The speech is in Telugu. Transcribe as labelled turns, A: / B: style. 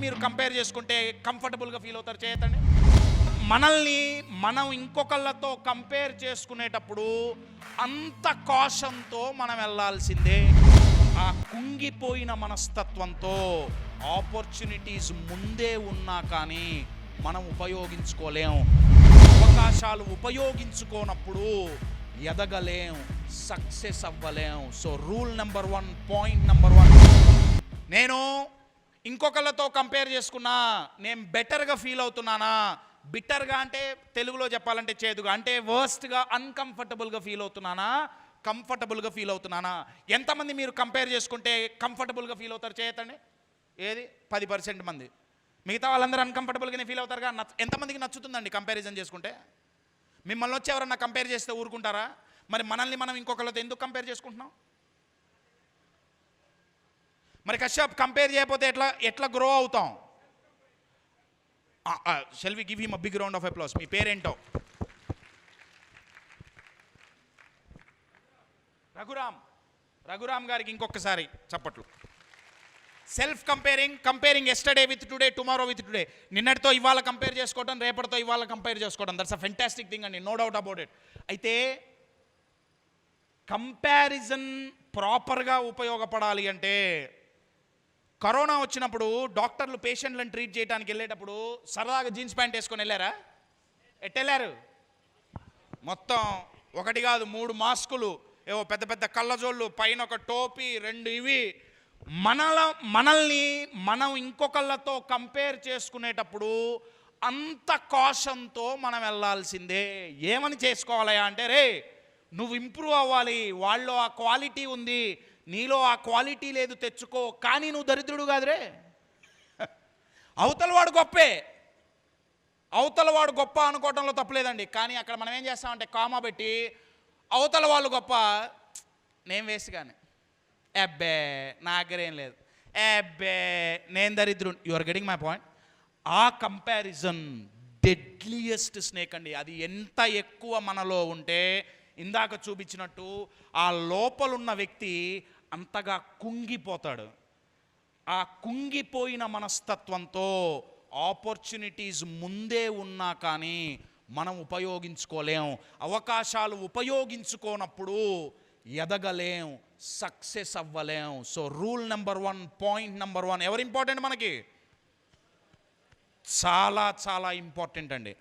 A: మీరు కంపేర్ చేసుకుంటే కంఫర్టబుల్గా ఫీల్ అవుతారు? చేయతండి. మనల్ని మనం ఇంకొకళ్ళతో కంపేర్ చేసుకునేటప్పుడు అంత కాషన్తో మనం వెళ్ళాల్సిందే. ఆ కుంగిపోయిన మనస్తత్వంతో ఆపర్చునిటీస్ ముందే ఉన్నా కానీ మనం ఉపయోగించుకోలేం. అవకాశాలు ఉపయోగించుకోనప్పుడు ఎదగలేం, సక్సెస్ అవ్వలేం. So rule number 1, point number 1, నేను ఇంకొకళ్ళతో కంపేర్ చేసుకున్నా నేను బెటర్గా ఫీల్ అవుతున్నానా? బిటర్గా అంటే తెలుగులో చెప్పాలంటే చేదుగా, అంటే వర్స్ట్గా, అన్కంఫర్టబుల్గా ఫీల్ అవుతున్నానా, కంఫర్టబుల్గా ఫీల్ అవుతున్నానా? ఎంతమంది మీరు కంపేర్ చేసుకుంటే కంఫర్టబుల్గా ఫీల్ అవుతారు? చేయతండి. ఏది 10% మంది. మిగతా వాళ్ళందరూ అన్కంఫర్టబుల్గానే ఫీల్ అవుతారుగా. ఎంతమందికి నచ్చుతుందండి కంపారిజన్ చేసుకుంటే? మిమ్మల్ని వచ్చి ఎవరన్నా కంపేర్ చేస్తే ఊరుకుంటారా? మరి మనల్ని మనం ఇంకొకళ్ళతో ఎందుకు కంపేర్ చేసుకుంటున్నాం? మరి కశ్యప్ కంపేర్ చేయకపోతే ఎట్లా గ్రో అవుతాం? Shall we give him a big round of applause. మీ పేరేంటో? రఘురామ్ గారికి ఇంకొకసారి చప్పట్లు. Self comparing yesterday with today, tomorrow with today. నిన్నటితో ఇవాళ కంపేర్ చేసుకోవడం, రేపటితో ఇవాళ కంపేర్ చేసుకోవడం, దట్స్ అ ఫెంటాస్టిక్ థింగ్ అండి, నో డౌట్ అబౌట్ ఇట్. అయితే కంపారిజన్ ప్రాపర్గా ఉపయోగపడాలి అంటే, కరోనా వచ్చినప్పుడు డాక్టర్లు పేషెంట్లను ట్రీట్ చేయడానికి వెళ్ళేటప్పుడు సరదాగా జీన్స్ ప్యాంట్ వేసుకొని వెళ్ళారా? ఎట్టెళ్ళారు? మొత్తం ఒకటి కాదు 3 మాస్కులు, ఏవో పెద్ద పెద్ద కళ్ళజోళ్ళు, పైన ఒక టోపీ, 2 ఇవి. మనల్ని మనం ఇంకొకళ్ళతో కంపేర్ చేసుకునేటప్పుడు అంత కాషన్తో మనం వెళ్ళాల్సిందే. ఏమని చేసుకోవాలయా అంటే, రే నువ్వు ఇంప్రూవ్ అవ్వాలి, వాళ్ళలో ఆ క్వాలిటీ ఉంది, నీలో ఆ క్వాలిటీ లేదు, తెచ్చుకో. కానీ నువ్వు దరిద్రుడు కాదురే. అవతలవాడు గొప్పే, అవతలవాడు గొప్ప అనుకోవటంలో తప్పలేదండి. కానీ అక్కడ మనం ఏం చేస్తామంటే కామా పెట్టి అవతల వాళ్ళు గొప్ప, నేను వేస్ట్ కానీ, అబ్బే నా దగ్గర ఏం లేదు, అబ్బే నేను దరిద్రుడు. You are getting my point? ఆ కంపారిజన్ డెడ్లియెస్ట్ స్నేక్ అండి. అది ఎంత ఎక్కువ మనలో ఉంటే, ఇందాక చూపించినట్టు ఆ లోపలున్న వ్యక్తి అంతగా కుంగిపోతాడు. ఆ కుంగిపోయిన మనస్తత్వంతో ఆపర్చునిటీస్ ముందే ఉన్నా కానీ మనం ఉపయోగించుకోలేం. అవకాశాలు ఉపయోగించుకోనప్పుడు ఎదగలేం, సక్సెస్ అవ్వలేం. So rule number 1, point number 1 ఎవరు ఇంపార్టెంట్ మనకి? చాలా చాలా ఇంపార్టెంట్ అండి.